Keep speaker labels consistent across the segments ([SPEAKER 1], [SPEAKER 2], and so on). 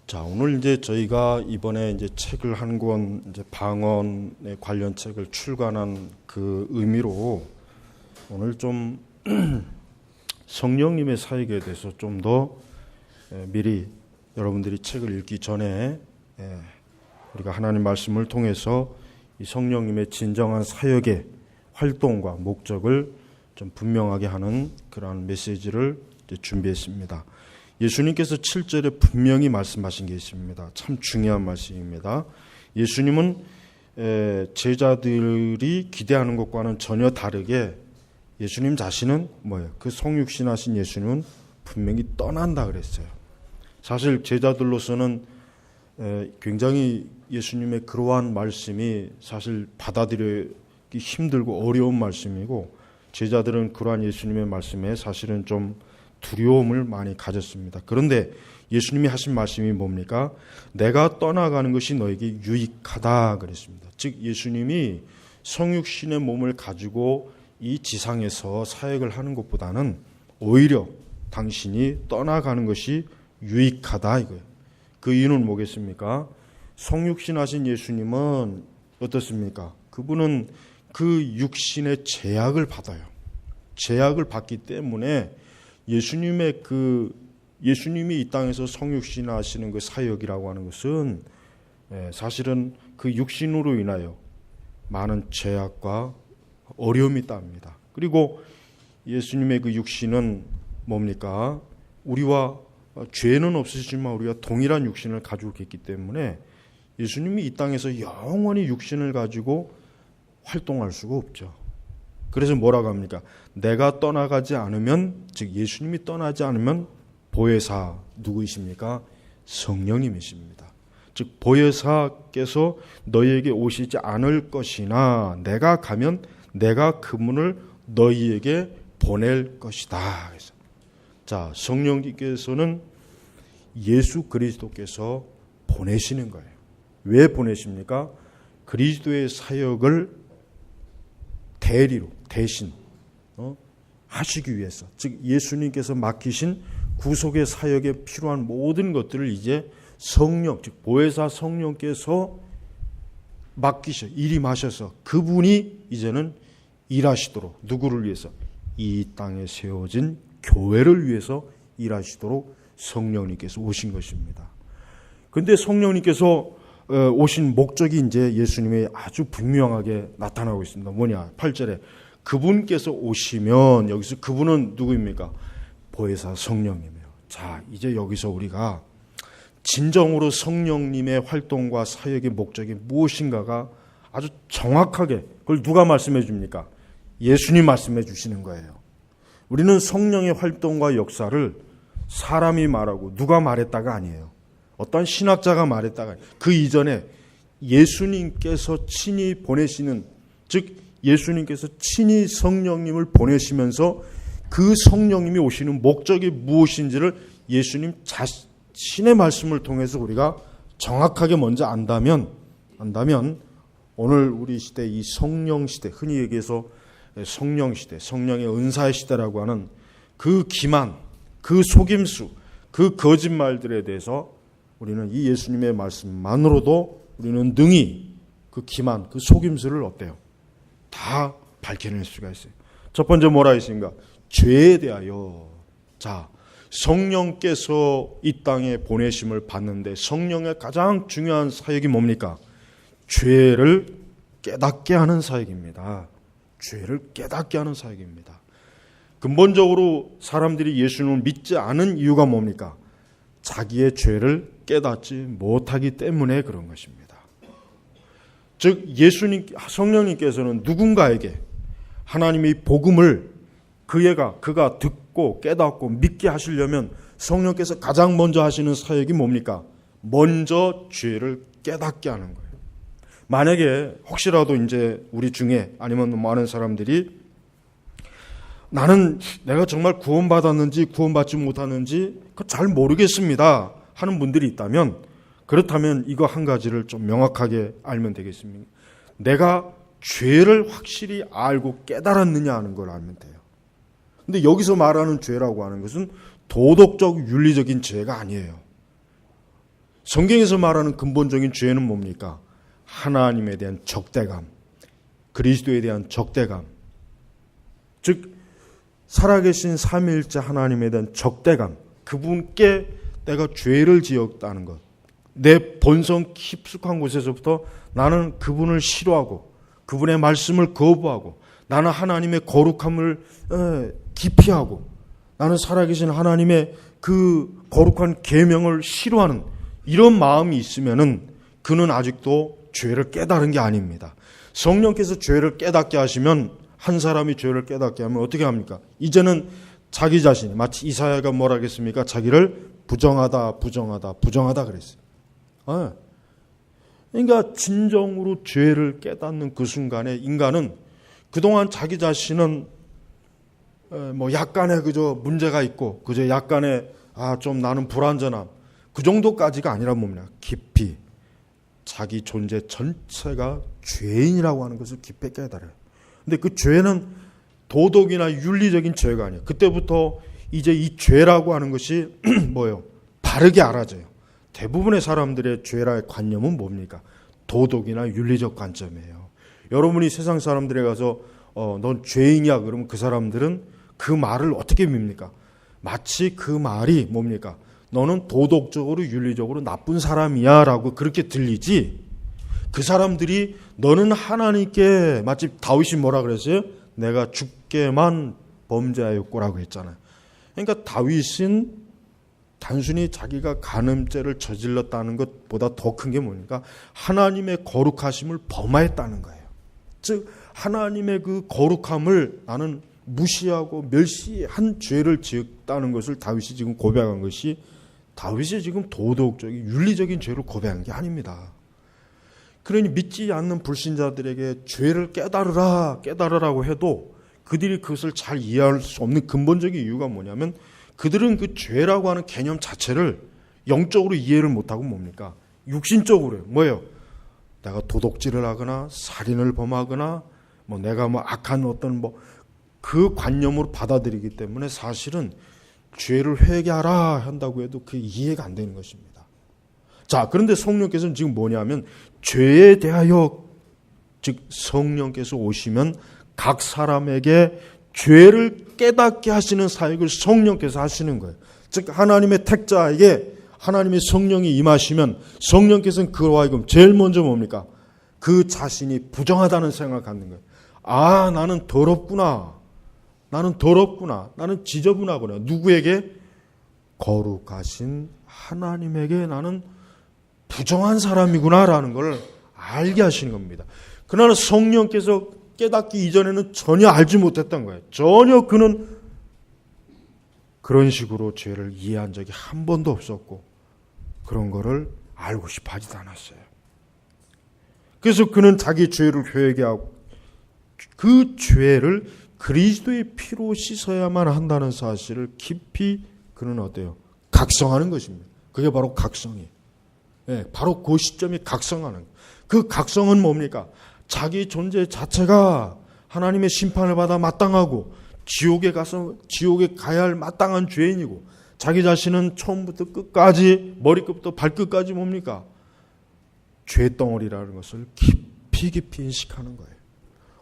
[SPEAKER 1] 자, 오늘 이제 저희가 이번에 이제 책을 한 권, 이제 방언에 관련 책을 출간한 그 의미로 오늘 좀 성령님의 사역에 대해서 좀 더 미리 여러분들이 책을 읽기 전에 우리가 하나님 말씀을 통해서 이 성령님의 진정한 사역의 활동과 목적을 좀 분명하게 하는 그러한 메시지를 이제 준비했습니다. 예수님께서 7절에 분명히 말씀하신 게 있습니다. 참 중요한 말씀입니다. 예수님은 제자들이 기대하는 것과는 전혀 다르게 예수님 자신은 뭐예요? 그 성육신하신 예수님은 분명히 떠난다 그랬어요. 사실 제자들로서는 굉장히 예수님의 그러한 말씀이 사실 받아들이기 힘들고 어려운 말씀이고, 제자들은 그러한 예수님의 말씀에 사실은 좀 두려움을 많이 가졌습니다. 그런데 예수님이 하신 말씀이 뭡니까? 내가 떠나가는 것이 너에게 유익하다 그랬습니다. 즉 예수님이 성육신의 몸을 가지고 이 지상에서 사역을 하는 것보다는 오히려 당신이 떠나가는 것이 유익하다 이거예요. 그 이유는 뭐겠습니까? 성육신 하신 예수님은 어떻습니까? 그분은 그 육신의 제약을 받아요. 제약을 받기 때문에 예수님이 이 땅에서 성육신 하시는 그 사역이라고 하는 것은 사실은 그 육신으로 인하여 많은 제약과 어려움이 따릅니다. 그리고 예수님의 그 육신은 뭡니까? 우리와 죄는 없으시지만 우리가 동일한 육신을 가지고 있기 때문에 예수님이 이 땅에서 영원히 육신을 가지고 활동할 수가 없죠. 그래서 뭐라고 합니까? 내가 떠나가지 않으면, 즉 예수님이 떠나지 않으면 보혜사 누구이십니까? 성령님이십니다. 즉 보혜사께서 너희에게 오시지 않을 것이나 내가 가면 내가 그분을 너희에게 보낼 것이다. 그래서 자, 성령님께서는 예수 그리스도께서 보내시는 거예요. 왜 보내십니까? 그리스도의 사역을 대리로 대신 하시기 위해서, 즉 예수님께서 맡기신 구속의 사역에 필요한 모든 것들을 이제 성령, 즉 보혜사 성령께서 맡기셔 일임하셔서 그분이 이제는 일하시도록, 누구를 위해서? 이 땅에 세워진 교회를 위해서 일하시도록 성령님께서 오신 것입니다. 그런데 성령님께서 오신 목적이 이제 예수님의 아주 분명하게 나타나고 있습니다. 뭐냐? 8절에 그분께서 오시면, 여기서 그분은 누구입니까? 보혜사 성령님이에요. 자, 이제 여기서 우리가 진정으로 성령님의 활동과 사역의 목적이 무엇인가가 아주 정확하게, 그걸 누가 말씀해 줍니까? 예수님 말씀해 주시는 거예요. 우리는 성령의 활동과 역사를 사람이 말하고 누가 말했다가 아니에요. 어떤 신학자가 말했다가, 그 이전에 예수님께서 친히 보내시는, 즉 예수님께서 친히 성령님을 보내시면서 그 성령님이 오시는 목적이 무엇인지를 예수님 자신의 말씀을 통해서 우리가 정확하게 먼저 안다면 오늘 우리 시대, 이 성령 시대, 흔히 얘기해서 성령 시대, 성령의 은사의 시대라고 하는 그 기만, 그 속임수, 그 거짓말들에 대해서 우리는 이 예수님의 말씀만으로도 우리는 능히 그 기만, 그 속임수를 어때요? 다 밝혀낼 수가 있어요. 첫 번째 뭐라 했습니까? 죄에 대하여. 자, 성령께서 이 땅에 보내심을 받는데 성령의 가장 중요한 사역이 뭡니까? 죄를 깨닫게 하는 사역입니다. 죄를 깨닫게 하는 사역입니다. 근본적으로 사람들이 예수님을 믿지 않은 이유가 뭡니까? 자기의 죄를 깨닫지 못하기 때문에 그런 것입니다. 즉 예수님, 성령님께서는 누군가에게 하나님의 복음을 그가 듣고 깨닫고 믿게 하시려면 성령께서 가장 먼저 하시는 사역이 뭡니까? 먼저 죄를 깨닫게 하는 거예요. 만약에 혹시라도 이제 우리 중에 아니면 많은 사람들이 나는 내가 정말 구원받았는지 구원받지 못하는지 잘 모르겠습니다 하는 분들이 있다면, 그렇다면 이거 한 가지를 좀 명확하게 알면 되겠습니다. 내가 죄를 확실히 알고 깨달았느냐 하는 걸 알면 돼요. 근데 여기서 말하는 죄라고 하는 것은 도덕적 윤리적인 죄가 아니에요. 성경에서 말하는 근본적인 죄는 뭡니까? 하나님에 대한 적대감, 그리스도에 대한 적대감, 즉 살아계신 삼위일체 하나님에 대한 적대감, 그분께 내가 죄를 지었다는 것, 내 본성 깊숙한 곳에서부터 나는 그분을 싫어하고 그분의 말씀을 거부하고 나는 하나님의 거룩함을 기피하고 나는 살아계신 하나님의 그 거룩한 계명을 싫어하는 이런 마음이 있으면은 그는 아직도 죄를 깨달은 게 아닙니다. 성령께서 죄를 깨닫게 하시면, 한 사람이 죄를 깨닫게 하면 어떻게 합니까? 이제는 자기 자신이, 마치 이사야가 뭐라 했습니까? 자기를 부정하다 그랬어요. 그러니까 진정으로 죄를 깨닫는 그 순간에 인간은 그동안 자기 자신은 뭐 약간의 그저 문제가 있고 그저 약간의 좀 나는 불완전함, 그 정도까지가 아니라 뭡니까? 깊이 자기 존재 전체가 죄인이라고 하는 것을 깊이 깨달아요. 근데 그 죄는 도덕이나 윤리적인 죄가 아니에요. 그때부터 이제 이 죄라고 하는 것이 뭐예요? 바르게 알아져요. 대부분의 사람들의 죄라의 관념은 뭡니까? 도덕이나 윤리적 관점이에요. 여러분이 세상 사람들에 가서 넌 죄인이야 그러면 그 사람들은 그 말을 어떻게 밉니까? 마치 그 말이 뭡니까? 너는 도덕적으로 윤리적으로 나쁜 사람이야 라고 그렇게 들리지, 그 사람들이 너는 하나님께, 마치 다윗이 뭐라 그랬어요? 내가 주께만 범죄하였고라고 했잖아요. 그러니까 다윗은 단순히 자기가 간음죄를 저질렀다는 것보다 더 큰 게 뭡니까? 하나님의 거룩하심을 범하였다는 거예요. 즉 하나님의 그 거룩함을 나는 무시하고 멸시한 죄를 지었다는 것을 다윗이 지금 고백한 것이, 다윗이 지금 도덕적인 윤리적인 죄를 고백한 게 아닙니다. 그러니 믿지 않는 불신자들에게 죄를 깨달으라고 해도 그들이 그것을 잘 이해할 수 없는 근본적인 이유가 뭐냐면, 그들은 그 죄라고 하는 개념 자체를 영적으로 이해를 못하고 뭡니까? 육신적으로요. 뭐예요? 내가 도둑질을 하거나 살인을 범하거나 내가 악한 어떤 그 관념으로 받아들이기 때문에 사실은 죄를 회개하라 한다고 해도 그게 이해가 안 되는 것입니다. 자, 그런데 성령께서는 지금 뭐냐면 죄에 대하여, 즉 성령께서 오시면 각 사람에게 죄를 깨닫게 하시는 사역을 성령께서 하시는 거예요. 즉 하나님의 택자에게 하나님의 성령이 임하시면 성령께서는 그와 하여금 제일 먼저 뭡니까? 그 자신이 부정하다는 생각을 갖는 거예요. 나는 더럽구나. 나는 지저분하구나. 누구에게? 거룩하신 하나님에게 나는 부정한 사람이구나라는 걸 알게 하시는 겁니다. 그러나 성령께서 깨닫기 이전에는 전혀 알지 못했던 거예요. 전혀 그는 그런 식으로 죄를 이해한 적이 한 번도 없었고 그런 거를 알고 싶어 하지도 않았어요. 그래서 그는 자기 죄를 회개하고 그 죄를 그리스도의 피로 씻어야만 한다는 사실을 깊이 그는 어때요? 각성하는 것입니다. 그게 바로 각성이에요. 바로 그 시점이 각성하는 거예요. 그 각성은 뭡니까? 자기 존재 자체가 하나님의 심판을 받아 마땅하고 지옥에 가야 할 마땅한 죄인이고, 자기 자신은 처음부터 끝까지 머리끝부터 발끝까지 뭡니까? 죄덩어리라는 것을 깊이 인식하는 거예요.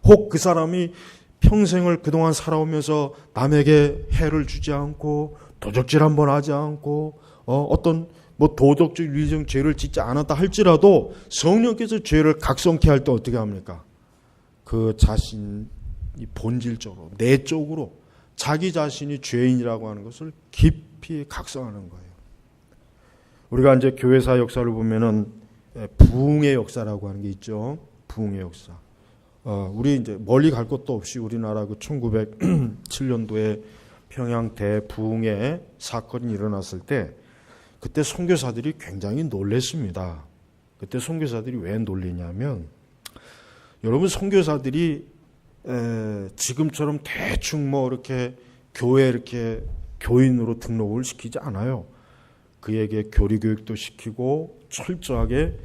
[SPEAKER 1] 혹 그 사람이 평생을 그동안 살아오면서 남에게 해를 주지 않고 도적질 한번 하지 않고 어떤 도덕적 윤리적 죄를 짓지 않았다 할지라도 성령께서 죄를 각성케 할 때 어떻게 합니까? 그 자신이 본질적으로 내적으로 자기 자신이 죄인이라고 하는 것을 깊이 각성하는 거예요. 우리가 이제 교회사 역사를 보면은 부흥의 역사라고 하는 게 있죠. 부흥의 역사. 우리 이제 멀리 갈 것도 없이 우리나라 그 1907년도에 평양 대부흥의 사건이 일어났을 때 그때 선교사들이 굉장히 놀랐습니다. 그때 선교사들이 왜 놀리냐면, 여러분 선교사들이 지금처럼 대충 이렇게 교회에 이렇게 교인으로 등록을 시키지 않아요. 그에게 교리 교육도 시키고 철저하게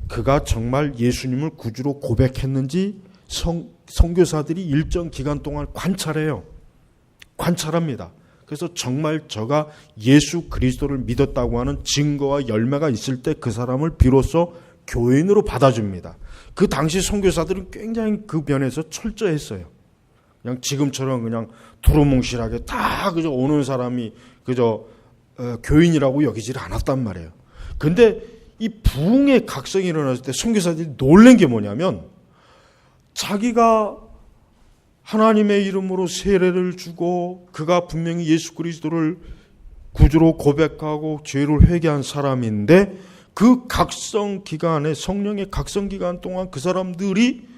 [SPEAKER 1] 그가 정말 예수님을 구주로 고백했는지 선교사들이 일정 기간 동안 관찰해요. 관찰합니다. 그래서 정말 저가 예수 그리스도를 믿었다고 하는 증거와 열매가 있을 때 그 사람을 비로소 교인으로 받아줍니다. 그 당시 선교사들은 굉장히 그 면에서 철저했어요. 그냥 지금처럼 그냥 두루뭉실하게 다 그저 오는 사람이 그저 교인이라고 여기질 않았단 말이에요. 근데 이 부흥의 각성이 일어났을 때 선교사들이 놀란 게 뭐냐면 자기가 하나님의 이름으로 세례를 주고 그가 분명히 예수 그리스도를 구주로 고백하고 죄를 회개한 사람인데 그 각성 기간에 성령의 각성 기간 동안 그 사람들이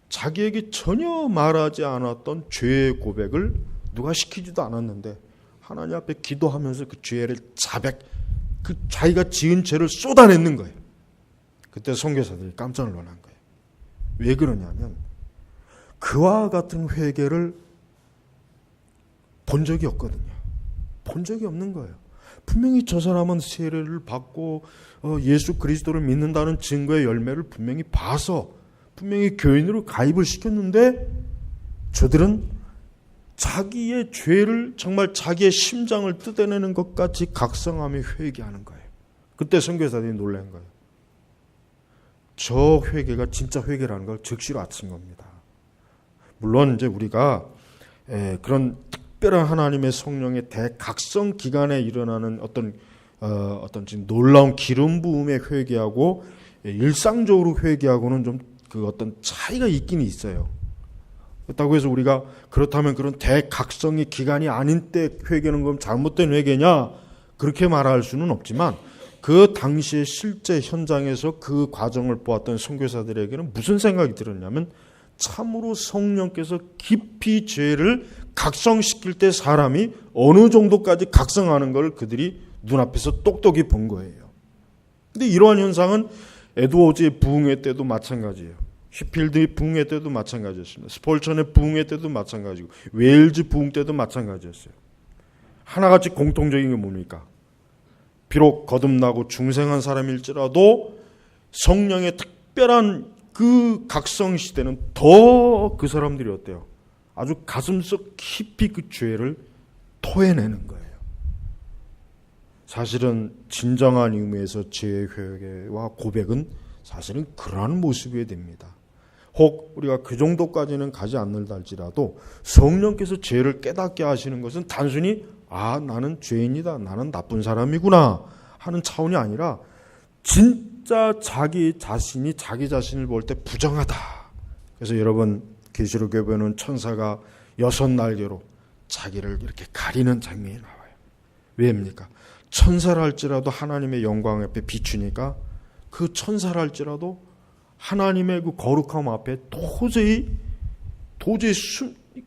[SPEAKER 1] 자기에게 전혀 말하지 않았던 죄의 고백을 누가 시키지도 않았는데 하나님 앞에 기도하면서 그 죄를 그 자기가 지은 죄를 쏟아내는 거예요. 그때 선교사들이 깜짝 놀란 거예요. 왜 그러냐면 그와 같은 회개를 본 적이 없거든요. 본 적이 없는 거예요. 분명히 저 사람은 세례를 받고 예수 그리스도를 믿는다는 증거의 열매를 분명히 봐서 분명히 교인으로 가입을 시켰는데 저들은 자기의 죄를 정말 자기의 심장을 뜯어내는 것까지 각성하며 회개하는 거예요. 그때 선교사들이 놀란 거예요. 저 회개가 진짜 회개라는 걸 즉시로 아친 겁니다. 물론 이제 우리가 그런 특별한 하나님의 성령의 대각성 기간에 일어나는 어떤 지금 놀라운 기름 부음에 회개하고 일상적으로 회개하고는 좀 그 어떤 차이가 있긴 있어요. 그렇다고 해서 우리가 그렇다면 그런 대각성의 기간이 아닌 때 회개는 그럼 잘못된 회개냐 그렇게 말할 수는 없지만 그 당시에 실제 현장에서 그 과정을 보았던 선교사들에게는 무슨 생각이 들었냐면 참으로 성령께서 깊이 죄를 각성시킬 때 사람이 어느 정도까지 각성하는 걸 그들이 눈앞에서 똑똑히 본 거예요. 근데 이러한 현상은 에드워즈의 부흥회 때도 마찬가지예요. 휘필드의 부흥회 때도 마찬가지였습니다. 스폴천의 부흥회 때도 마찬가지고 웨일즈 부흥 때도 마찬가지였어요. 하나같이 공통적인 게 뭡니까? 비록 거듭나고 중생한 사람일지라도 성령의 특별한 그 각성 시대는 더 그 사람들이 어때요? 아주 가슴속 깊이 그 죄를 토해내는 거예요. 사실은 진정한 의미에서 죄의 회개와 고백은 사실은 그러한 모습이어야 됩니다. 혹 우리가 그 정도까지는 가지 않는다 할지라도 성령께서 죄를 깨닫게 하시는 것은 단순히 나는 죄인이다, 나는 나쁜 사람이구나 하는 차원이 아니라 진짜 자기 자신을 볼 때 부정하다. 그래서 여러분 계시록에 보면 천사가 6날개로 자기를 이렇게 가리는 장면이 나와요. 왜입니까? 천사라 할지라도 하나님의 영광 앞에 비추니까 그 천사라 할지라도 하나님의 그 거룩함 앞에 도저히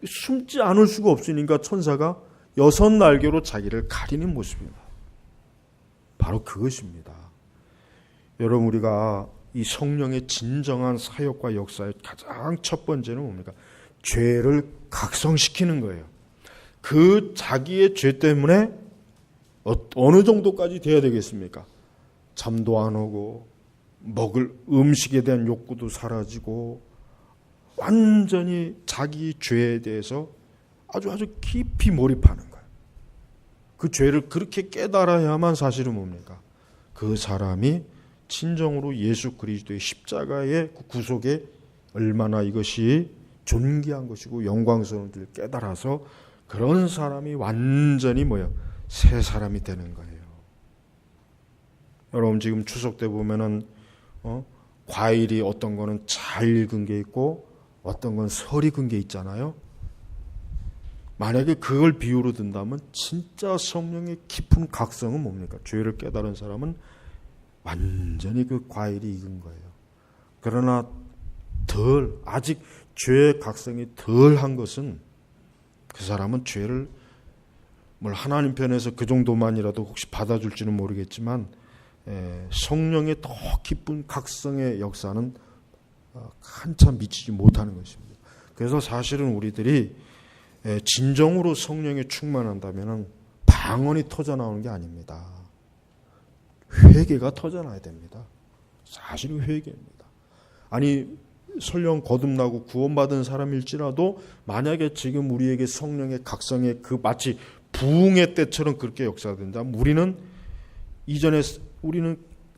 [SPEAKER 1] 숨지 않을 수가 없으니까 천사가 6날개로 자기를 가리는 모습입니다. 바로 그것입니다. 여러분 우리가 이 성령의 진정한 사역과 역사의 가장 첫 번째는 뭡니까? 죄를 각성시키는 거예요. 그 자기의 죄 때문에 어느 정도까지 돼야 되겠습니까? 잠도 안 오고 먹을 음식에 대한 욕구도 사라지고 완전히 자기 죄에 대해서 아주 깊이 몰입하는 거예요. 그 죄를 그렇게 깨달아야만 사실은 뭡니까? 그 사람이 진정으로 예수 그리스도의 십자가의 구속에 얼마나 이것이 존귀한 것이고 영광스러운 줄 깨달아서 그런 사람이 완전히 새 사람이 되는 거예요. 여러분 지금 추석 때 보면은 과일이 어떤 거는 잘 익은 게 있고 어떤 건 설 익은 게 있잖아요. 만약에 그걸 비유로 든다면 진짜 성령의 깊은 각성은 뭡니까? 죄를 깨달은 사람은 완전히 그 과일이 익은 거예요. 그러나 아직 죄의 각성이 덜한 것은 그 사람은 죄를 하나님 편에서 그 정도만이라도 혹시 받아줄지는 모르겠지만 성령의 더 깊은 각성의 역사는 한참 미치지 못하는 것입니다. 그래서 사실은 우리들이 진정으로 성령에 충만한다면 방언이 터져나오는 게 아닙니다. 회개가 터져나야 됩니다. 사실은 회개입니다. 아니 설령 거듭나고 구원받은 사람일지라도 만약에 지금 우리에게 성령의 각성의 그 마치 부흥의 때처럼 그렇게 역사된다. 우리는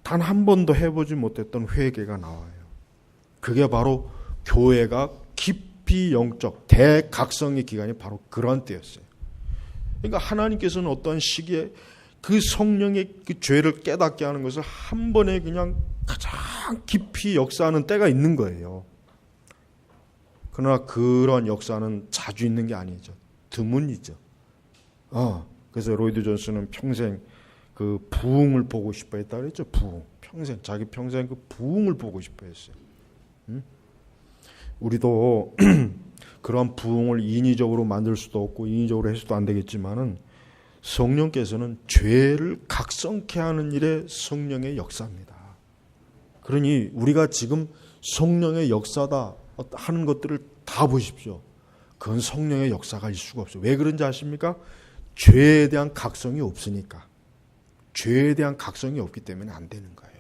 [SPEAKER 1] 단 한 번도 해보지 못했던 회개가 나와요. 그게 바로 교회가 깊이 영적 대각성의 기간이 바로 그런 때였어요. 그러니까 하나님께서는 어떤 시기에 그 성령의 그 죄를 깨닫게 하는 것을 한 번에 그냥 가장 깊이 역사하는 때가 있는 거예요. 그러나 그런 역사는 자주 있는 게 아니죠. 드문이죠. 그래서 로이드 존슨은 평생 그 부흥을 보고 싶어 했다 그랬죠. 부흥. 자기 평생 그 부흥을 보고 싶어 했어요. 우리도 그런 부흥을 인위적으로 만들 수도 없고 인위적으로 해서도 안 되겠지만은 성령께서는 죄를 각성케 하는 일에 성령의 역사입니다. 그러니 우리가 지금 성령의 역사다 하는 것들을 다 보십시오. 그건 성령의 역사가 일 수가 없어요. 왜 그런지 아십니까? 죄에 대한 각성이 없으니까. 죄에 대한 각성이 없기 때문에 안 되는 거예요.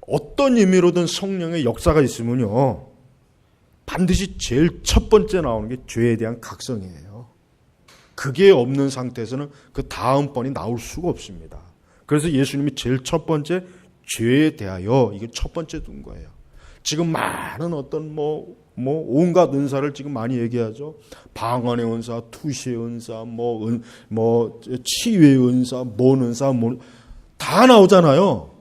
[SPEAKER 1] 어떤 의미로든 성령의 역사가 있으면요, 반드시 제일 첫 번째 나오는 게 죄에 대한 각성이에요. 그게 없는 상태에서는 그 다음번이 나올 수가 없습니다. 그래서 예수님이 제일 첫 번째 죄에 대하여 이게 첫 번째 둔 거예요. 지금 많은 어떤 온갖 은사를 지금 많이 얘기하죠. 방언의 은사, 투시의 은사, 치유의 은사, 뭔 은사, 다 나오잖아요.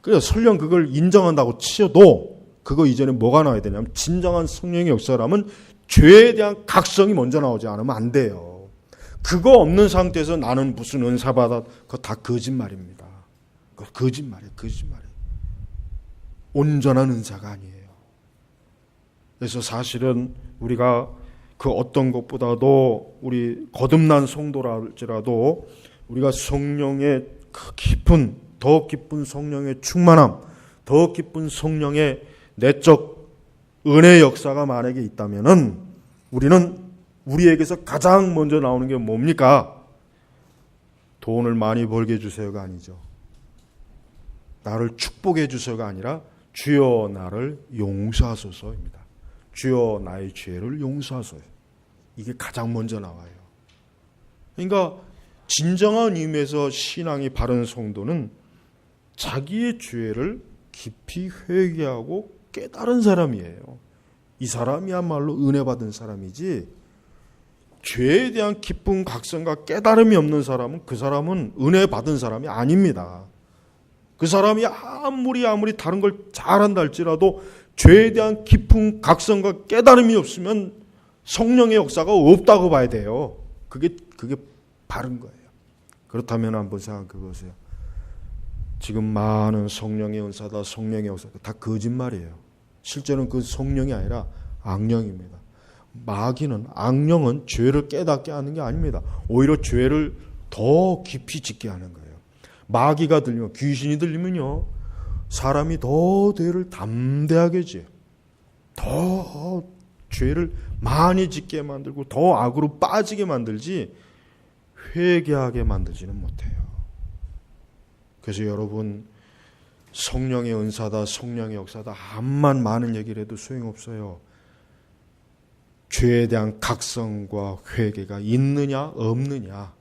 [SPEAKER 1] 그래서 설령 그걸 인정한다고 치어도 그거 이전에 뭐가 나와야 되냐면 진정한 성령의 역사라면 죄에 대한 각성이 먼저 나오지 않으면 안 돼요. 그거 없는 상태에서 나는 무슨 은사 받아, 그거 다 거짓말입니다. 그거 거짓말이에요. 온전한 은사가 아니에요. 그래서 사실은 우리가 그 어떤 것보다도 우리 거듭난 성도랄지라도 우리가 성령의 그 깊은, 더 깊은 성령의 충만함, 더 깊은 성령의 내적 은혜 역사가 만약에 있다면은 우리에게서 가장 먼저 나오는 게 뭡니까? 돈을 많이 벌게 해주세요가 아니죠. 나를 축복해 주세요가 아니라 주여 나를 용서하소서입니다. 주여 나의 죄를 용서하소서. 이게 가장 먼저 나와요. 그러니까 진정한 의미에서 신앙이 바른 성도는 자기의 죄를 깊이 회개하고 깨달은 사람이에요. 이 사람이야말로 은혜 받은 사람이지, 죄에 대한 깊은 각성과 깨달음이 없는 사람은 그 사람은 은혜 받은 사람이 아닙니다. 그 사람이 아무리 다른 걸 잘한다 할지라도 죄에 대한 깊은 각성과 깨달음이 없으면 성령의 역사가 없다고 봐야 돼요. 그게 바른 거예요. 그렇다면 한번 생각해 보세요. 지금 많은 성령의 은사다, 성령의 역사다, 다 거짓말이에요. 실제로는 그 성령이 아니라 악령입니다. 마귀는, 악령은 죄를 깨닫게 하는 게 아닙니다. 오히려 죄를 더 깊이 짓게 하는 거예요. 마귀가 들리면, 귀신이 들리면요, 사람이 더 죄를 담대하게 지어요. 더 죄를 많이 짓게 만들고 더 악으로 빠지게 만들지 회개하게 만들지는 못해요. 그래서 여러분, 성령의 은사다, 성령의 역사다, 암만 많은 얘기를 해도 소용없어요. 죄에 대한 각성과 회개가 있느냐 없느냐,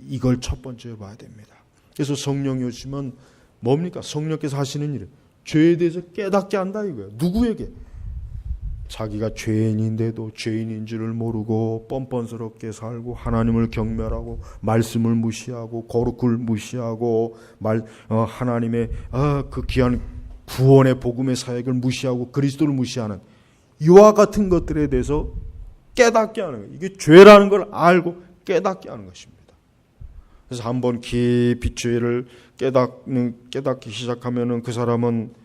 [SPEAKER 1] 이걸 첫 번째로 봐야 됩니다. 그래서 성령이 오시면 뭡니까? 성령께서 하시는 일은 죄에 대해서 깨닫게 한다 이거예요. 누구에게? 자기가 죄인인데도 죄인인 줄을 모르고 뻔뻔스럽게 살고 하나님을 경멸하고 말씀을 무시하고 거룩을 무시하고 하나님의 그 귀한 구원의 복음의 사역을 무시하고 그리스도를 무시하는 이와 같은 것들에 대해서 깨닫게 하는 거예요. 이게 죄라는 걸 알고 깨닫게 하는 것입니다. 그래서 한번 깊이 죄를 깨닫기 시작하면은 그 사람은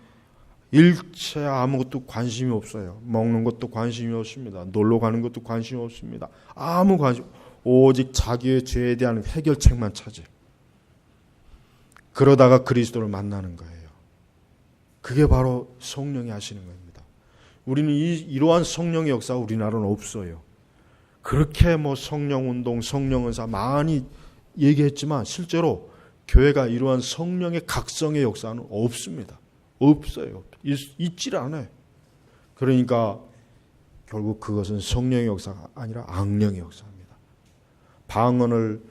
[SPEAKER 1] 일체 아무것도 관심이 없어요. 먹는 것도 관심이 없습니다. 놀러 가는 것도 관심이 없습니다. 아무 관심, 오직 자기의 죄에 대한 해결책만 찾아요. 그러다가 그리스도를 만나는 거예요. 그게 바로 성령이 하시는 겁니다. 우리는 이러한 성령의 역사가 우리나라는 없어요. 그렇게 성령운동, 성령은사 많이 얘기했지만 실제로 교회가 이러한 성령의 각성의 역사는 없습니다. 없어요. 있질 않아요. 그러니까 결국 그것은 성령의 역사가 아니라 악령의 역사입니다. 방언을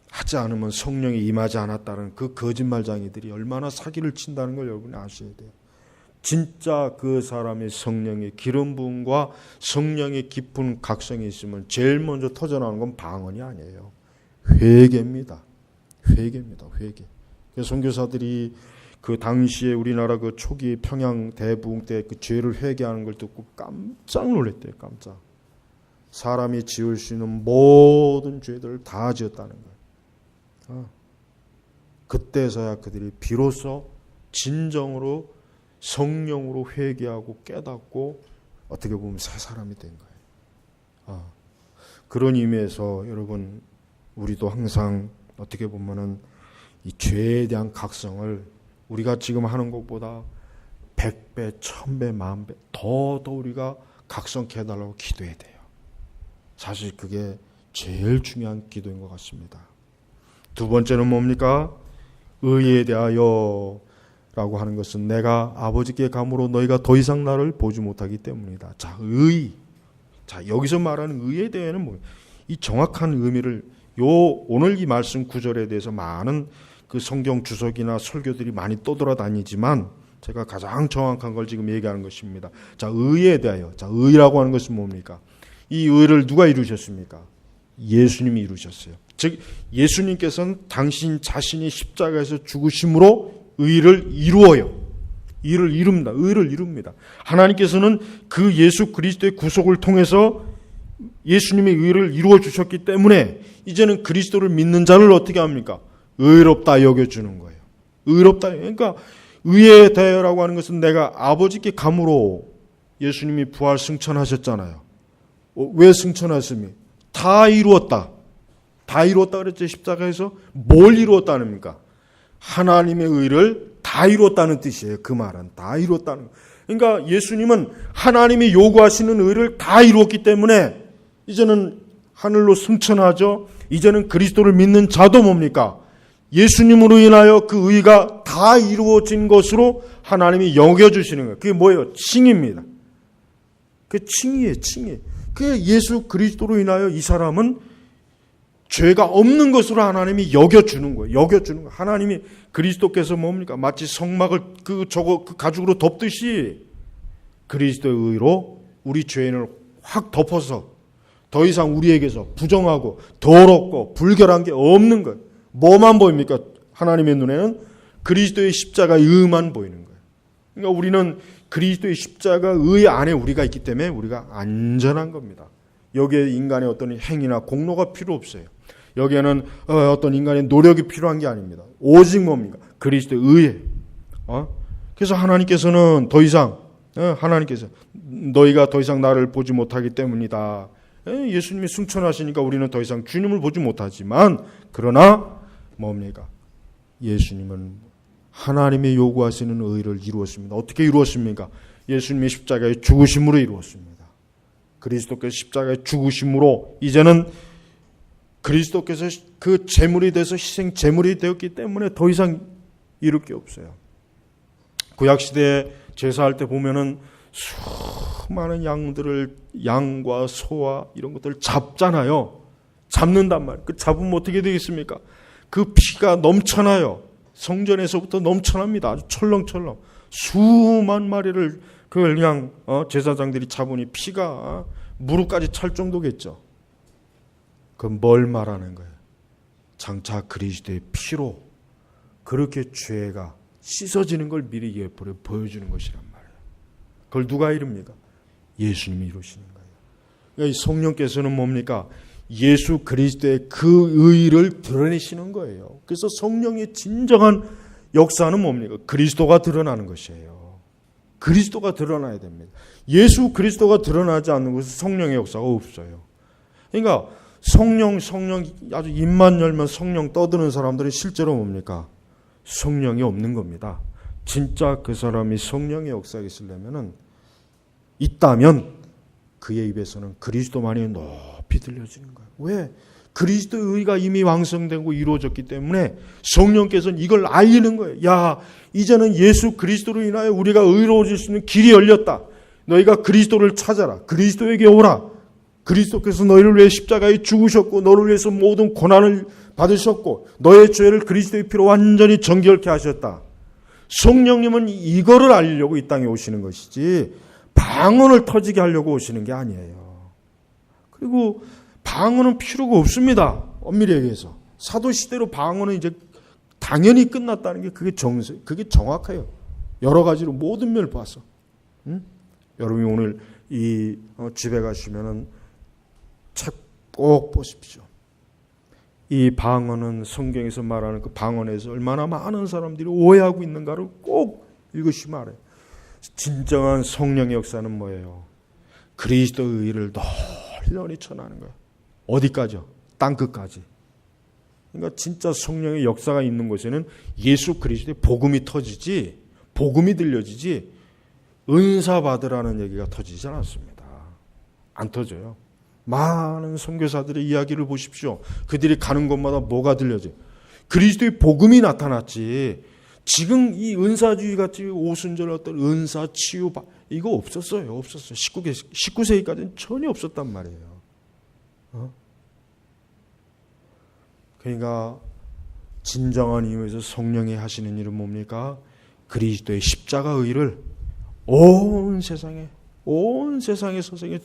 [SPEAKER 1] 하지 않으면 성령이 임하지 않았다는 그 거짓말장이들이 얼마나 사기를 친다는 걸 여러분이 아셔야 돼요. 진짜 그 사람의 성령의 기름 부음과 성령의 깊은 각성이 있으면 제일 먼저 터져나오는 건 방언이 아니에요. 회개입니다. 회개입니다. 회개. 그래서 선교사들이 그 당시에 우리나라 그 초기 평양 대부흥 때 그 죄를 회개하는 걸 듣고 깜짝 놀랐대요. 깜짝. 사람이 지을 수 있는 모든 죄들을 다 지었다는 거예요. 그때서야 그들이 비로소 진정으로 성령으로 회개하고 깨닫고 어떻게 보면 새 사람이 된 거예요. 그런 의미에서 여러분 우리도 항상 어떻게 보면은 이 죄에 대한 각성을 우리가 지금 하는 것보다 100배, 1000배, 10,000배 더 우리가 각성케 해달라고 기도해야 돼요. 사실 그게 제일 중요한 기도인 것 같습니다. 두 번째는 뭡니까? 의에 대하여 라고 하는 것은 내가 아버지께 감으로 너희가 더 이상 나를 보지 못하기 때문이다. 자, 의. 자, 여기서 말하는 의에 대해서는 뭐예요? 이 정확한 의미를 오늘 이 말씀 구절에 대해서 많은 그 성경 주석이나 설교들이 많이 떠돌아다니지만 제가 가장 정확한 걸 지금 얘기하는 것입니다. 자, 의에 대하여. 자, 의라고 하는 것은 뭡니까? 이 의를 누가 이루셨습니까? 예수님이 이루셨어요. 즉 예수님께서는 당신 자신이 십자가에서 죽으심으로 의를 이루어요. 의를 이룹니다. 의를 이룹니다. 하나님께서는 그 예수 그리스도의 구속을 통해서 예수님의 의를 이루어 주셨기 때문에 이제는 그리스도를 믿는 자를 어떻게 합니까? 의롭다 여겨주는 거예요. 의롭다. 그러니까 의에 대하여라고 하는 것은 내가 아버지께 감으로 예수님이 부활 승천하셨잖아요. 왜 승천하셨습니까? 다 이루었다. 다 이루었다 그랬죠. 십자가에서 뭘 이루었다는 겁니까? 하나님의 의를 다 이루었다는 뜻이에요. 그 말은 다 이루었다는 거. 그러니까 예수님은 하나님이 요구하시는 의를 다 이루었기 때문에 이제는 하늘로 승천하죠. 이제는 그리스도를 믿는 자도 뭡니까? 예수님으로 인하여 그 의가 다 이루어진 것으로 하나님이 여겨주시는 거예요. 그게 뭐예요? 칭입니다. 그 칭이에요. 칭이에요. 그 예수 그리스도로 인하여 이 사람은 죄가 없는 것으로 하나님이 여겨주는 거예요. 여겨주는 거예요. 하나님이 그리스도께서 뭡니까? 마치 성막을 그 가죽으로 덮듯이 그리스도의 의로 우리 죄인을 확 덮어서 더 이상 우리에게서 부정하고 더럽고 불결한 게 없는 거예요. 뭐만 보입니까? 하나님의 눈에는 그리스도의 십자가의 의만 보이는 거예요. 그러니까 우리는 그리스도의 십자가 의 안에 우리가 있기 때문에 우리가 안전한 겁니다. 여기에 인간의 어떤 행위나 공로가 필요 없어요. 여기에는 어떤 인간의 노력이 필요한 게 아닙니다. 오직 뭡니까? 그리스도의 의에. 그래서 하나님께서는 더 이상 하나님께서 너희가 더 이상 나를 보지 못하기 때문이다. 예수님이 승천하시니까 우리는 더 이상 주님을 보지 못하지만 그러나 뭡니까? 예수님은 하나님의 요구하시는 의를 이루었습니다. 어떻게 이루었습니까? 예수님이 십자가의 죽으심으로 이루었습니다. 그리스도께서 십자가의 죽으심으로 이제는 그리스도께서 그 제물이 돼서 희생 제물이 되었기 때문에 더 이상 이룰 게 없어요. 구약시대에 제사할 때 보면은 수많은 양과 소와 이런 것들을 잡잖아요. 잡는단 말이에요. 그 잡으면 어떻게 되겠습니까? 그 피가 넘쳐나요. 성전에서부터 넘쳐납니다. 아주 철렁철렁. 수만 마리를 그걸 그냥 제사장들이 잡으니 피가 무릎까지 찰 정도겠죠. 그건 뭘 말하는 거예요? 장차 그리스도의 피로 그렇게 죄가 씻어지는 걸 미리 예표로 보여주는 것이란 말이에요. 그걸 누가 이룹니까? 예수님이 이루시는 거예요. 그러니까 이 성령께서는 뭡니까? 예수 그리스도의 그 의를 드러내시는 거예요. 그래서 성령의 진정한 역사는 뭡니까? 그리스도가 드러나는 것이에요. 그리스도가 드러나야 됩니다. 예수 그리스도가 드러나지 않는 것은 성령의 역사가 없어요. 그러니까 성령 아주 입만 열면 성령 떠드는 사람들이 실제로 뭡니까? 성령이 없는 겁니다. 진짜 그 사람이 성령의 역사가 있다면 그의 입에서는 그리스도만이 높이 들려지는 거예요. 왜? 그리스도의 의가 이미 완성되고 이루어졌기 때문에 성령께서는 이걸 알리는 거예요. 야, 이제는 예수 그리스도로 인하여 우리가 의로워질 수 있는 길이 열렸다. 너희가 그리스도를 찾아라. 그리스도에게 오라. 그리스도께서 너희를 위해 십자가에 죽으셨고 너를 위해서 모든 고난을 받으셨고 너의 죄를 그리스도의 피로 완전히 정결케 하셨다. 성령님은 이거를 알려고 이 땅에 오시는 것이지 방언을 터지게 하려고 오시는 게 아니에요. 그리고 방언은 필요가 없습니다. 엄밀히 얘기해서. 사도시대로 방언은 이제 당연히 끝났다는 게 그게 정확해요. 여러 가지로 모든 면을 봐서. 여러분이 오늘 이 집에 가시면은 책 꼭 보십시오. 이 방언은 성경에서 말하는 그 방언에서 얼마나 많은 사람들이 오해하고 있는가를 꼭 읽으시면 알아요. 진정한 성령의 역사는 뭐예요? 그리스도의 의를 널리 전하는 거예요. 어디까지요? 땅끝까지. 그러니까 진짜 성령의 역사가 있는 곳에는 예수 그리스도의 복음이 터지지, 복음이 들려지지 은사 받으라는 얘기가 터지지 않았습니다. 안 터져요. 많은 선교사들의 이야기를 보십시오. 그들이 가는 곳마다 뭐가 들려져요? 그리스도의 복음이 나타났지. 지금 이 은사주의 같이 오순절 어떤 은사, 치유, 이거 없었어요. 없었어요. 19세기까지는 전혀 없었단 말이에요. 그러니까 진정한 이유에서 성령이 하시는 일은 뭡니까? 그리스도의 십자가 의를 온 세상에 서생에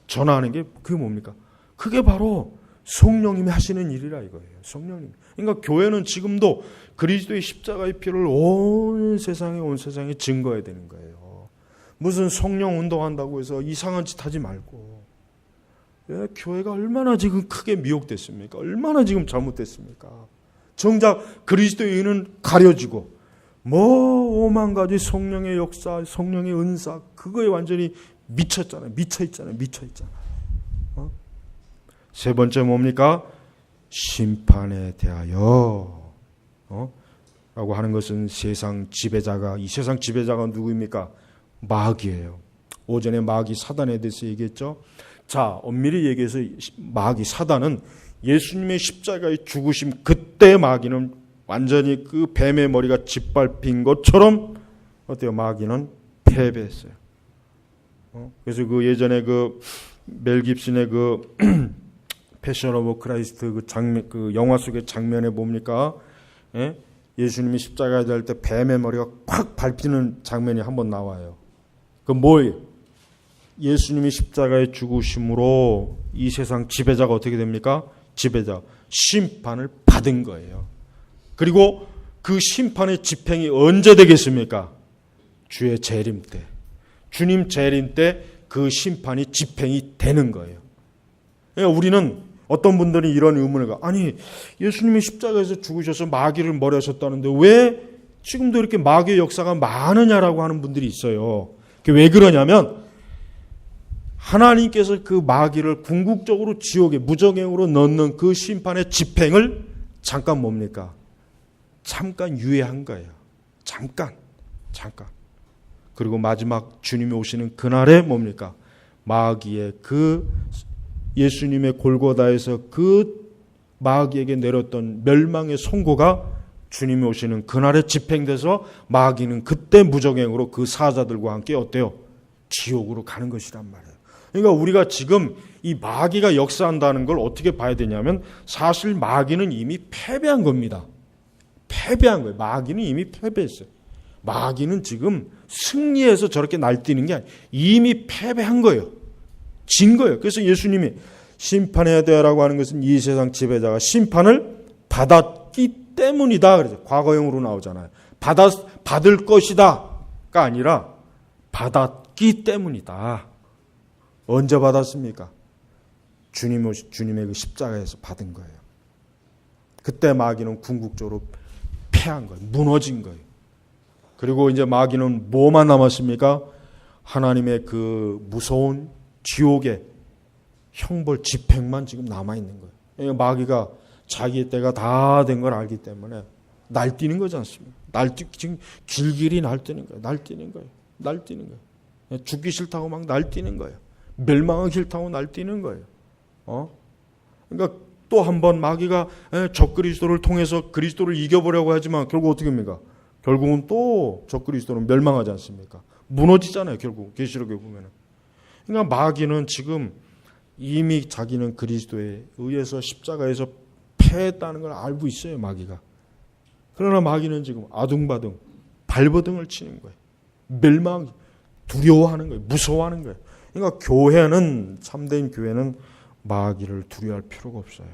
[SPEAKER 1] 전하는 게 그게 뭡니까? 그게 바로 성령님이 하시는 일이라 이거예요. 성령님. 그러니까 교회는 지금도 그리스도의 십자가의 피를 온 세상에 증거해야 되는 거예요. 무슨 성령 운동한다고 해서 이상한 짓 하지 말고. 교회가 얼마나 지금 크게 미혹됐습니까? 얼마나 지금 잘못됐습니까? 정작 그리스도의 의는 가려지고 뭐 5만 가지 성령의 역사, 성령의 은사 그거에 완전히 미쳐있잖아요. 세 번째 뭡니까? 심판에 대하여 라고 하는 것은 세상 지배자가 누구입니까? 마귀예요. 오전에 마귀 사단에 대해서 얘기했죠. 자, 엄밀히 얘기해서 마귀 사단은 예수님의 십자가에 죽으심 그때 마귀는 완전히 그 뱀의 머리가 짓밟힌 것처럼 어때요? 마귀는 패배했어요. 그래서 그 예전에 그 멜 깁슨의 그 패션 오브 크라이스트 그 장면, 그 영화 속의 장면에 뭡니까? 예수님이 십자가에 달 때 뱀의 머리가 콱 밟히는 장면이 한번 나와요. 그 뭐예요? 예수님이 십자가에 죽으심으로 이 세상 지배자가 어떻게 됩니까? 지배자, 심판을 받은 거예요. 그리고 그 심판의 집행이 언제 되겠습니까? 주의 재림 때. 주님 재림 때 그 심판이 집행이 되는 거예요. 그러니까 우리는 어떤 분들이 이런 의문을 가. 아니 예수님이 십자가에서 죽으셔서 마귀를 멀으셨다는데 왜 지금도 이렇게 마귀의 역사가 많으냐라고 하는 분들이 있어요. 왜 그러냐면 하나님께서 그 마귀를 궁극적으로 지옥에 무저갱으로 넣는 그 심판의 집행을 잠깐 뭡니까? 잠깐 유예한 거예요. 잠깐. 그리고 마지막 주님이 오시는 그날에 뭡니까? 마귀의 그 예수님의 골고다에서 그 마귀에게 내렸던 멸망의 선고가 주님이 오시는 그날에 집행돼서 마귀는 그때 무저갱으로 그 사자들과 함께 어때요? 지옥으로 가는 것이란 말이에요. 그러니까 우리가 지금 이 마귀가 역사한다는 걸 어떻게 봐야 되냐면 사실 마귀는 이미 패배한 겁니다. 패배한 거예요. 마귀는 이미 패배했어요. 마귀는 지금 승리해서 저렇게 날뛰는 게 아니에요. 이미 패배한 거예요. 진 거예요. 그래서 예수님이 심판해야 되라고 하는 것은 이 세상 지배자가 심판을 받았기 때문이다. 그래서 과거형으로 나오잖아요. 받을 것이다가 아니라 받았기 때문이다. 언제 받았습니까? 주님의 그 십자가에서 받은 거예요. 그때 마귀는 궁극적으로 패한 거예요. 무너진 거예요. 그리고 이제 마귀는 뭐만 남았습니까? 하나님의 그 무서운 지옥의 형벌 집행만 지금 남아있는 거예요. 그러니까 마귀가 자기의 때가 다 된 걸 알기 때문에 날뛰는 거지 않습니까? 지금 길길이 날뛰는 거예요. 죽기 싫다고 막 날뛰는 거예요. 멸망하기 싫다고 날뛰는 거예요. 그러니까 또 한 번 마귀가 적그리스도를 통해서 그리스도를 이겨보려고 하지만 결국 어떻게 합니까? 결국은 또 적그리스도는 멸망하지 않습니까? 무너지잖아요. 결국 계시록에 보면은. 그러니까 마귀는 지금 이미 자기는 그리스도에 의해서 십자가에서 패했다는 걸 알고 있어요, 마귀가. 그러나 마귀는 지금 아둥바둥 발버둥을 치는 거예요. 멸망, 두려워하는 거예요. 무서워하는 거예요. 그러니까 교회는, 참된 교회는 마귀를 두려워할 필요가 없어요.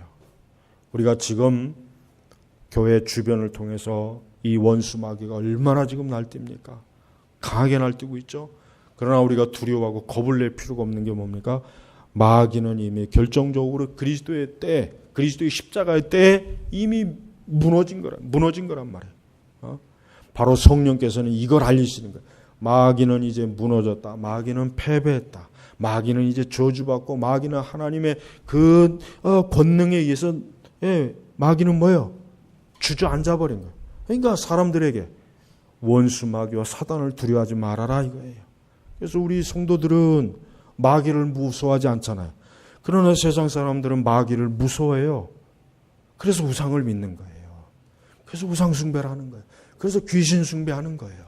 [SPEAKER 1] 우리가 지금 교회 주변을 통해서 이 원수 마귀가 얼마나 지금 날뛰입니까? 강하게 날뛰고 있죠. 그러나 우리가 두려워하고 겁을 낼 필요가 없는 게 뭡니까? 마귀는 이미 결정적으로 그리스도의 때, 그리스도의 십자가의 때에 이미 무너진 거란 말이에요. 바로 성령께서는 이걸 알리시는 거예요. 마귀는 이제 무너졌다. 마귀는 패배했다. 마귀는 이제 저주받고, 마귀는 하나님의 그 권능에 의해서, 마귀는 뭐예요? 주저앉아버린 거예요. 그러니까 사람들에게 원수 마귀와 사단을 두려워하지 말아라 이거예요. 그래서 우리 성도들은 마귀를 무서워하지 않잖아요. 그러나 세상 사람들은 마귀를 무서워해요. 그래서 우상을 믿는 거예요. 그래서 우상 숭배를 하는 거예요. 그래서 귀신 숭배하는 거예요.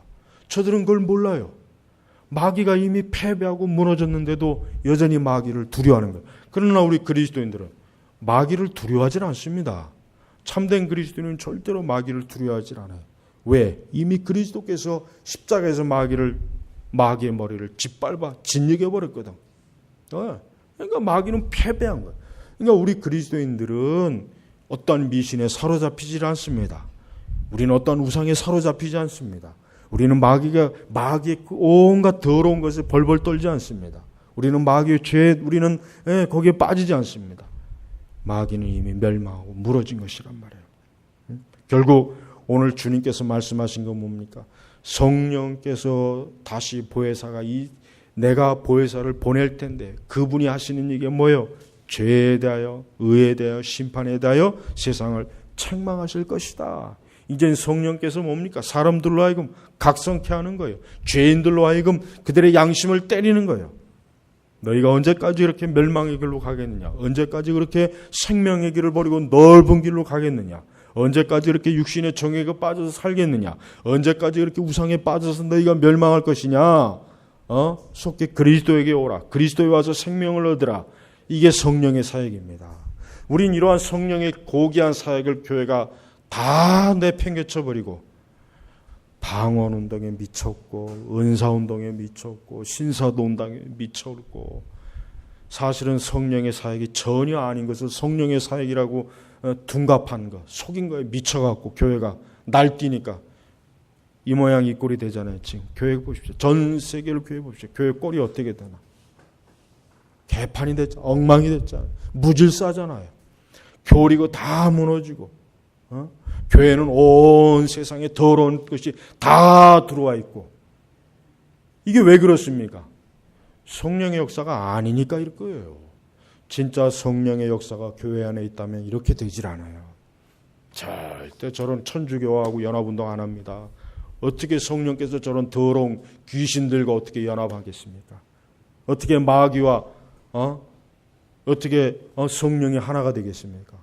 [SPEAKER 1] 저들은 그걸 몰라요. 마귀가 이미 패배하고 무너졌는데도 여전히 마귀를 두려워하는 거예요. 그러나 우리 그리스도인들은 마귀를 두려워하지 않습니다. 참된 그리스도인은 절대로 마귀를 두려워하지 않아요. 왜? 이미 그리스도께서 십자가에서 마귀의 머리를 짓밟아 짓이겨버렸거든. 그러니까 마귀는 패배한 거예요. 그러니까 우리 그리스도인들은 어떤 미신에 사로잡히지 않습니다. 우리는 어떤 우상에 사로잡히지 않습니다. 우리는 마귀의 온갖 더러운 것을 벌벌 떨지 않습니다. 우리는 마귀의 죄에 우리는 거기에 빠지지 않습니다. 마귀는 이미 멸망하고 무너진 것이란 말이에요. 결국 오늘 주님께서 말씀하신 건 뭡니까? 성령께서 다시 보혜사가 내가 보혜사를 보낼 텐데 그분이 하시는 얘기가 뭐예요? 죄에 대하여, 의에 대하여, 심판에 대하여 세상을 책망하실 것이다. 이젠 성령께서 뭡니까? 사람들로 하여금 각성케 하는 거예요. 죄인들로 하여금 그들의 양심을 때리는 거예요. 너희가 언제까지 이렇게 멸망의 길로 가겠느냐? 언제까지 그렇게 생명의 길을 버리고 넓은 길로 가겠느냐? 언제까지 이렇게 육신의 정욕에 빠져서 살겠느냐? 언제까지 이렇게 우상에 빠져서 너희가 멸망할 것이냐? 속히 그리스도에게 오라. 그리스도에 와서 생명을 얻으라. 이게 성령의 사역입니다. 우린 이러한 성령의 고귀한 사역을 교회가 다 내팽개쳐버리고 방언운동에 미쳤고 은사운동에 미쳤고 신사도운동에 미쳤고 사실은 성령의 사역이 전혀 아닌 것을 성령의 사역이라고 둔갑한 거, 속인 거에 미쳐갖고 교회가 날뛰니까 이 모양 이 꼴이 되잖아요. 지금 교회 보십시오. 전 세계를 교회 보십시오. 교회 꼴이 어떻게 되나. 개판이 됐잖아요. 엉망이 됐잖아요. 무질서하잖아요. 교리고 다 무너지고 교회는 온 세상에 더러운 것이 다 들어와 있고 이게 왜 그렇습니까? 성령의 역사가 아니니까 이럴 거예요. 진짜 성령의 역사가 교회 안에 있다면 이렇게 되질 않아요. 절대 저런 천주교하고 연합운동 안 합니다. 어떻게 성령께서 저런 더러운 귀신들과 어떻게 연합하겠습니까? 어떻게 마귀와 어떻게 성령이 하나가 되겠습니까?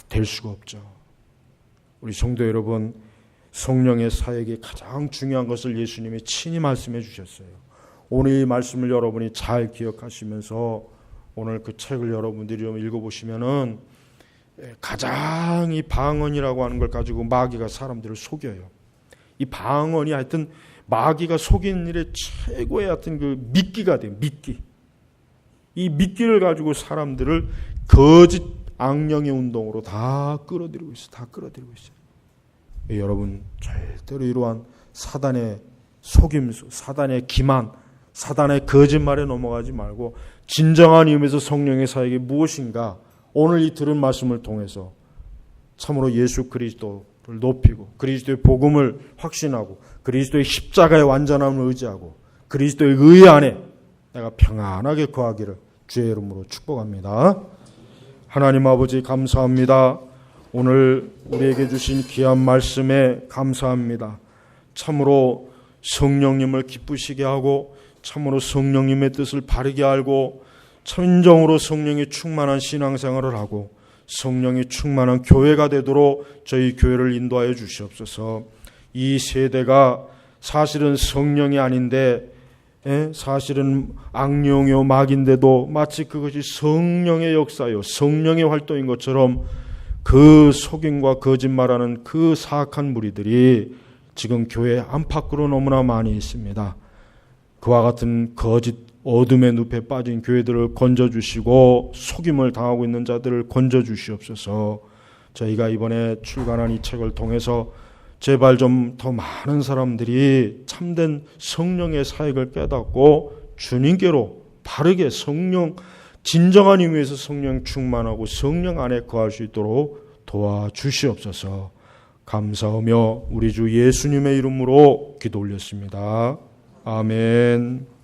[SPEAKER 1] 될 수가 없죠. 우리 성도 여러분, 성령의 사역이 가장 중요한 것을 예수님이 친히 말씀해 주셨어요. 오늘 이 말씀을 여러분이 잘 기억하시면서 오늘 그 책을 여러분들이 좀 읽어보시면은 가장 이 방언이라고 하는 걸 가지고 마귀가 사람들을 속여요. 이 방언이 하여튼 마귀가 속이는 일의 최고의 하여튼 그 미끼가 돼요. 미끼. 이 미끼를 가지고 사람들을 거짓 악령의 운동으로 다 끌어들이고 있어요. 다 끌어들이고 있어요. 여러분 절대로 이러한 사단의 속임수, 사단의 기만, 사단의 거짓말에 넘어가지 말고 진정한 의미에서 성령의 사역이 무엇인가 오늘 이 들은 말씀을 통해서 참으로 예수 그리스도를 높이고 그리스도의 복음을 확신하고 그리스도의 십자가의 완전함을 의지하고 그리스도의 의 안에 내가 평안하게 거하기를 주의 이름으로 축복합니다. 하나님 아버지 감사합니다. 오늘 우리에게 주신 귀한 말씀에 감사합니다. 참으로 성령님을 기쁘시게 하고 참으로 성령님의 뜻을 바르게 알고 진정으로 성령이 충만한 신앙생활을 하고 성령이 충만한 교회가 되도록 저희 교회를 인도하여 주시옵소서. 이 세대가 사실은 성령이 아닌데 사실은 악령이요 마귀인데도 마치 그것이 성령의 역사요 성령의 활동인 것처럼 그 속임과 거짓말하는 그 사악한 무리들이 지금 교회 안팎으로 너무나 많이 있습니다. 그와 같은 거짓 어둠의 늪에 빠진 교회들을 건져주시고 속임을 당하고 있는 자들을 건져주시옵소서. 저희가 이번에 출간한 이 책을 통해서 제발 좀 더 많은 사람들이 참된 성령의 사역을 깨닫고 주님께로 바르게 성령 진정한 의미에서 성령 충만하고 성령 안에 거할 수 있도록 도와주시옵소서. 감사하며 우리 주 예수님의 이름으로 기도 올렸습니다. 아멘.